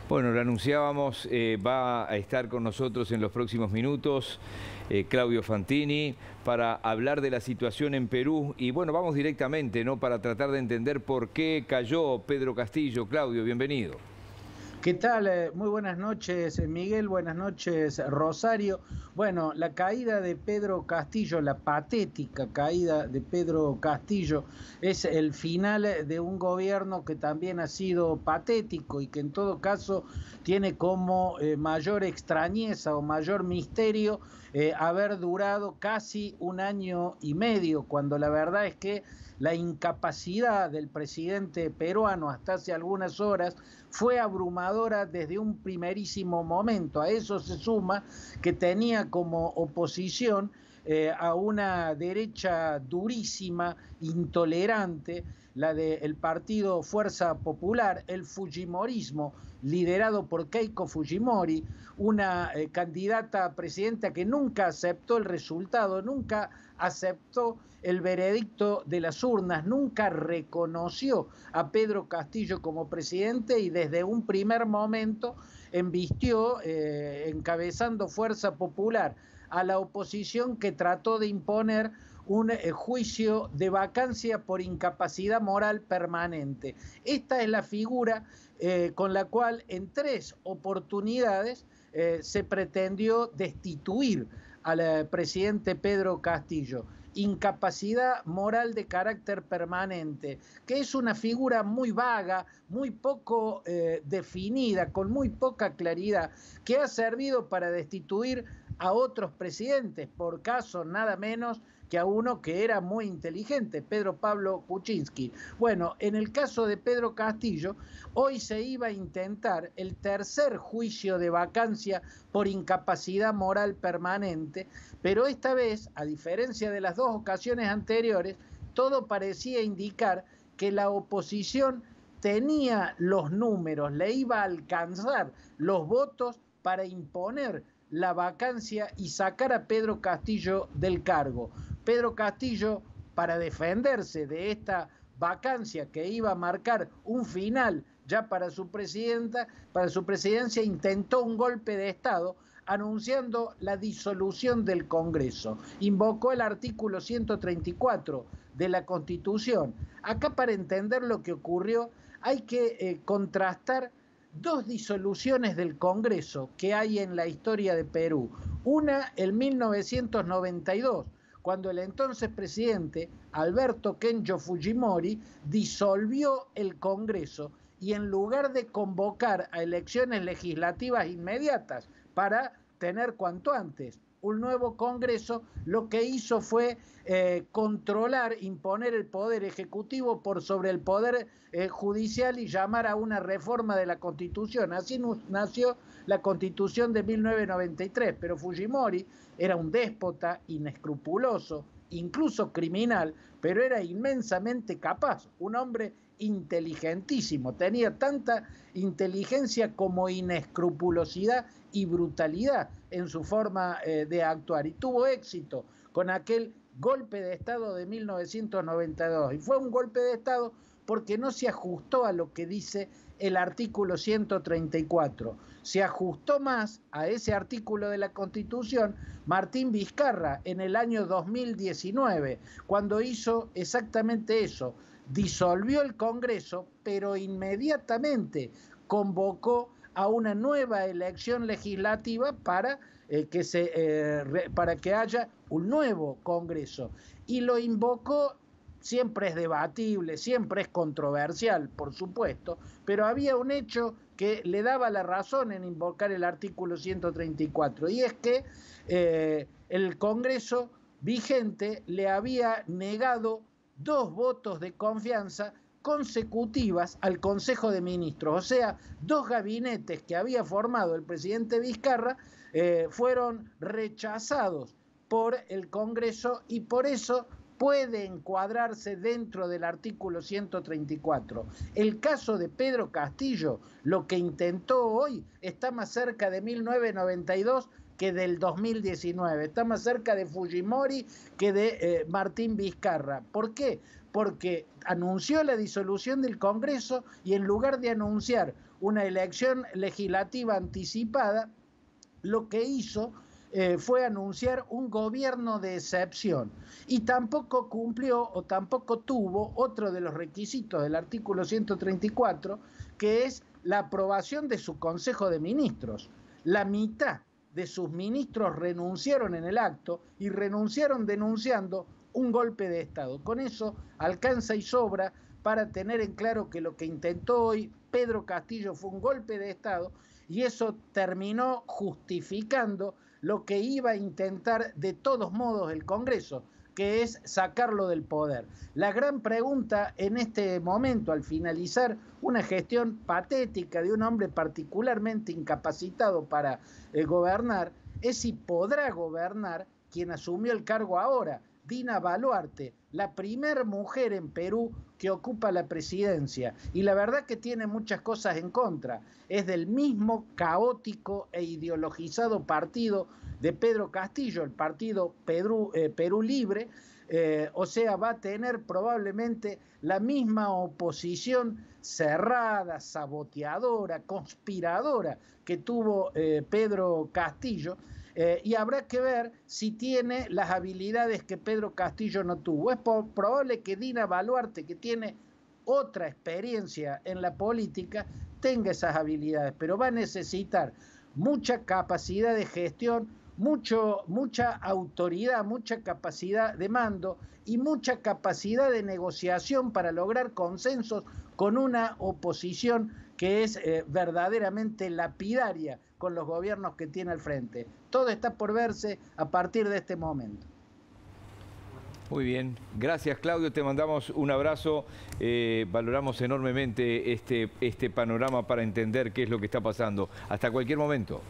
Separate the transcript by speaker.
Speaker 1: Bueno, lo anunciábamos, va a estar con nosotros en los próximos minutos Claudio Fantini para hablar de la situación en Perú. Y bueno, vamos directamente, ¿no? Para tratar de entender por qué cayó Pedro Castillo. Claudio, bienvenido.
Speaker 2: ¿Qué tal? Muy buenas noches, Miguel. Buenas noches, Rosario. Bueno, la caída de Pedro Castillo, la patética caída de Pedro Castillo, es el final de un gobierno que también ha sido patético y que en todo caso tiene como mayor extrañeza o mayor misterio haber durado casi un año y medio, cuando la verdad es que la incapacidad del presidente peruano hasta hace algunas horas fue abrumadora desde un primerísimo momento. A eso se suma que tenía como oposición a una derecha durísima, intolerante, la del partido Fuerza Popular, el fujimorismo, liderado por Keiko Fujimori, una candidata a presidenta que nunca aceptó el resultado, nunca aceptó el veredicto de las urnas, nunca reconoció a Pedro Castillo como presidente y desde un primer momento embistió, encabezando Fuerza Popular, a la oposición que trató de imponer un juicio de vacancia por incapacidad moral permanente. Esta es la figura con la cual en 3 oportunidades se pretendió destituir al presidente Pedro Castillo. Incapacidad moral de carácter permanente, que es una figura muy vaga, muy poco definida, con muy poca claridad, que ha servido para destituir a otros presidentes, por caso nada menos que a uno que era muy inteligente, Pedro Pablo Kuczynski. Bueno, en el caso de Pedro Castillo, hoy se iba a intentar el tercer juicio de vacancia por incapacidad moral permanente, pero esta vez, a diferencia de las 2 ocasiones anteriores, todo parecía indicar que la oposición tenía los números, le iba a alcanzar los votos para imponer la vacancia y sacar a Pedro Castillo del cargo. Pedro Castillo, para defenderse de esta vacancia que iba a marcar un final ya para su presidencia, intentó un golpe de Estado anunciando la disolución del Congreso. Invocó el artículo 134 de la Constitución. Acá, para entender lo que ocurrió, hay que contrastar 2 disoluciones del Congreso que hay en la historia de Perú. Una, en 1992, cuando el entonces presidente Alberto Kenjo Fujimori disolvió el Congreso y en lugar de convocar a elecciones legislativas inmediatas para tener cuanto antes un nuevo Congreso, lo que hizo fue controlar, imponer el poder ejecutivo por sobre el poder judicial y llamar a una reforma de la Constitución. Así nació la Constitución de 1993, pero Fujimori era un déspota inescrupuloso, incluso criminal, pero era inmensamente capaz, un hombre inteligentísimo, tenía tanta inteligencia como inescrupulosidad y brutalidad en su forma de actuar, y tuvo éxito con aquel golpe de Estado de 1992, y fue un golpe de Estado porque no se ajustó a lo que dice el artículo 134. Se ajustó más a ese artículo de la Constitución Martín Vizcarra en el año 2019, cuando hizo exactamente eso. Disolvió el Congreso, pero inmediatamente convocó a una nueva elección legislativa para que haya un nuevo Congreso. Y lo invocó. Siempre es debatible, siempre es controversial, por supuesto, pero había un hecho que le daba la razón en invocar el artículo 134, y es que el Congreso vigente le había negado 2 votos de confianza consecutivas al Consejo de Ministros, o sea, 2 gabinetes que había formado el presidente Vizcarra fueron rechazados por el Congreso, y por eso puede encuadrarse dentro del artículo 134. El caso de Pedro Castillo, lo que intentó hoy, está más cerca de 1992 que del 2019, está más cerca de Fujimori que de Martín Vizcarra. ¿Por qué? Porque anunció la disolución del Congreso y en lugar de anunciar una elección legislativa anticipada, lo que hizo fue anunciar un gobierno de excepción y tampoco cumplió o tampoco tuvo otro de los requisitos del artículo 134, que es la aprobación de su Consejo de Ministros. La mitad de sus ministros renunciaron en el acto y renunciaron denunciando un golpe de Estado. Con eso alcanza y sobra para tener en claro que lo que intentó hoy Pedro Castillo fue un golpe de Estado, y eso terminó justificando lo que iba a intentar de todos modos el Congreso, que es sacarlo del poder. La gran pregunta en este momento, al finalizar una gestión patética de un hombre particularmente incapacitado para gobernar, es si podrá gobernar quien asumió el cargo ahora, Dina Boluarte, la primer mujer en Perú que ocupa la presidencia. Y la verdad que tiene muchas cosas en contra. Es del mismo caótico e ideologizado partido de Pedro Castillo, el partido Perú Libre. O sea, va a tener probablemente la misma oposición cerrada, saboteadora, conspiradora que tuvo Pedro Castillo. Y habrá que ver si tiene las habilidades que Pedro Castillo no tuvo. Es probable que Dina Boluarte, que tiene otra experiencia en la política, tenga esas habilidades, pero va a necesitar mucha capacidad de gestión, mucha autoridad, mucha capacidad de mando y mucha capacidad de negociación para lograr consensos con una oposición que es verdaderamente lapidaria con los gobiernos que tiene al frente. Todo está por verse a partir de este momento.
Speaker 1: Muy bien, gracias Claudio, te mandamos un abrazo, valoramos enormemente este panorama para entender qué es lo que está pasando. Hasta cualquier momento.